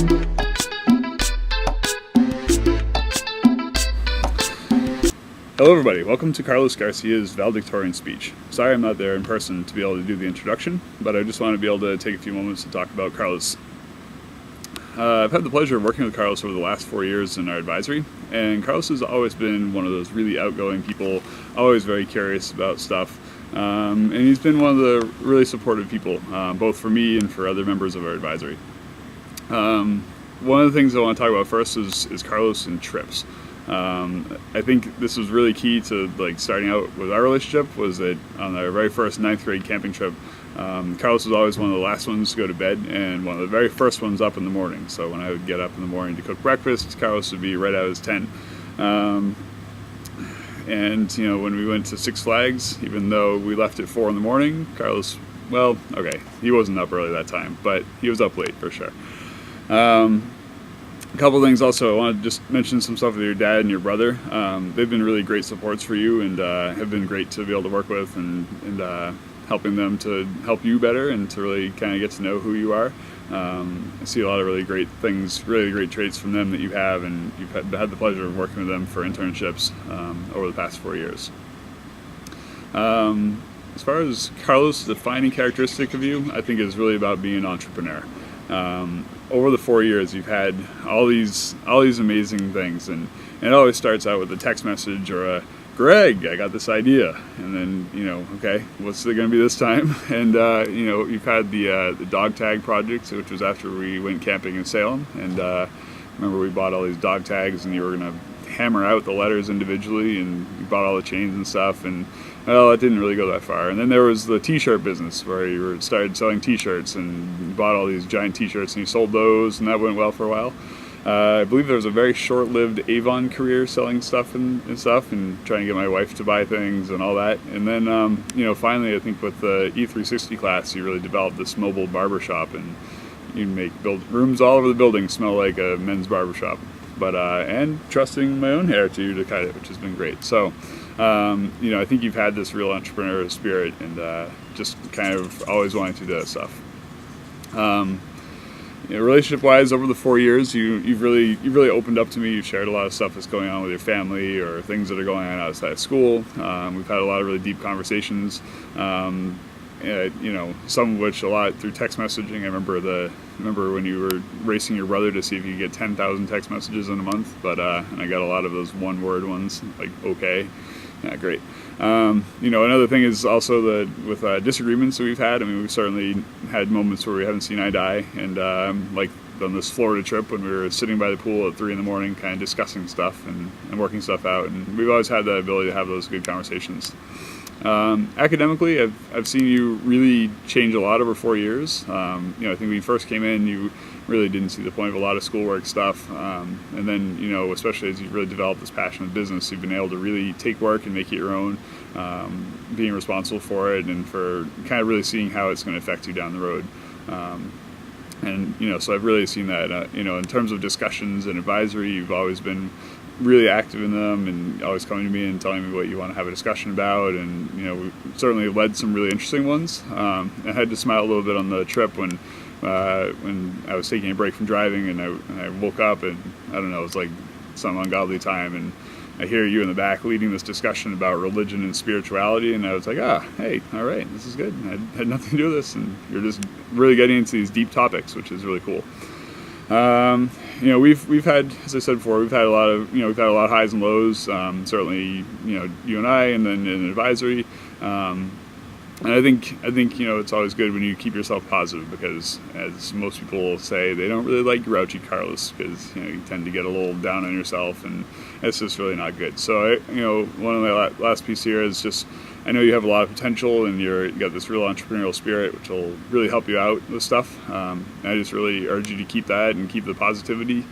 Hello everybody, welcome to Carlos Garcia's valedictorian speech. Sorry I'm not there in person to be able to do the introduction, but I just want to be able to take a few moments to talk about Carlos. I've had the pleasure of working with Carlos over the last 4 years in our advisory, and Carlos has always been one of those really outgoing people, always very curious about stuff, and he's been one of the really supportive people, both for me and for other members of our advisory. One of the things I want to talk about first is Carlos and trips. I think this was really key to starting out with our relationship, was that on our very first 9th grade camping trip, Carlos was always one of the last ones to go to bed and one of the very first ones up in the morning. So when I would get up in the morning to cook breakfast, Carlos would be right out of his tent. And when we went to Six Flags, even though we left at 4 in the morning, Carlos, well, okay, he wasn't up early that time, but he was up late for sure. A couple of things also, I want to just mention some stuff with your dad and your brother. They've been really great supports for you and have been great to be able to work with and helping them to help you better and to really kind of get to know who you are. I see a lot of really great things, really great traits from them that you have, and you've had the pleasure of working with them for internships over the past 4 years. As far as Carlos' defining characteristic of you, I think is really about being an entrepreneur. Over the 4 years, you've had all these amazing things, and it always starts out with a text message or a "Greg, I got this idea," and then okay, what's it going to be this time? And you've had the dog tag project, which was after we went camping in Salem, and remember we bought all these dog tags, and you were going to hammer out the letters individually, and you bought all the chains and stuff, and well, it didn't really go that far. And then there was the t-shirt business where you started selling t-shirts and you bought all these giant t-shirts and you sold those, and that went well for a while. I believe there was a very short-lived Avon career selling stuff and trying to get my wife to buy things and all that. And then finally, I think with the E360 class, you really developed this mobile barbershop, and you build rooms all over the building smell like a men's barbershop. But and trusting my own hair to you to cut it, which has been great. So I think you've had this real entrepreneurial spirit and just kind of always wanting to do that stuff. Relationship-wise, over the 4 years, you've really opened up to me. You've shared a lot of stuff that's going on with your family or things that are going on outside of school. We've had a lot of really deep conversations. Some of which a lot through text messaging. I remember when you were racing your brother to see if you could get 10,000 text messages in a month, but and I got a lot of those one-word ones, like okay. Yeah, great. Another thing is also that with disagreements that we've had, I mean, we've certainly had moments where we haven't seen eye to eye, and like on this Florida trip when we were sitting by the pool at 3 in the morning kind of discussing stuff and working stuff out, and we've always had the ability to have those good conversations. Academically, I've seen you really change a lot over 4 years. I think when you first came in, you really didn't see the point of a lot of schoolwork stuff. And then, especially as you've really developed this passion of business, you've been able to really take work and make it your own, being responsible for it and for kind of really seeing how it's going to affect you down the road. So I've really seen that, in terms of discussions and advisory, you've always been really active in them and always coming to me and telling me what you want to have a discussion about, and we certainly led some really interesting ones. I had to smile a little bit on the trip when I was taking a break from driving and I woke up and I don't know, it was like some ungodly time, and I hear you in the back leading this discussion about religion and spirituality, and I was like, hey, all right, this is good. I had nothing to do with this, and you're just really getting into these deep topics, which is really cool. We've had, as I said before, we've had a lot of highs and lows. Certainly, you and I, and then in advisory. And I think it's always good when you keep yourself positive, because as most people say, they don't really like grouchy Carlos, because you tend to get a little down on yourself, and it's just really not good. So one of my last piece here is just, I know you have a lot of potential and you got this real entrepreneurial spirit, which will really help you out with stuff. And I just really urge you to keep that and keep the positivity,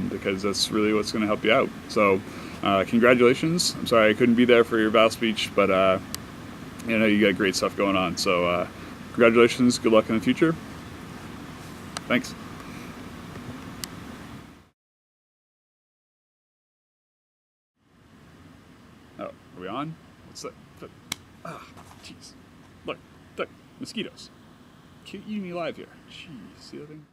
because that's really what's going to help you out. So congratulations. I'm sorry I couldn't be there for your vow speech, but you got great stuff going on. So congratulations. Good luck in the future. Thanks. Oh, are we on? What's that? Jeez. Look, mosquitoes. Eating me live here. Jeez, see that thing?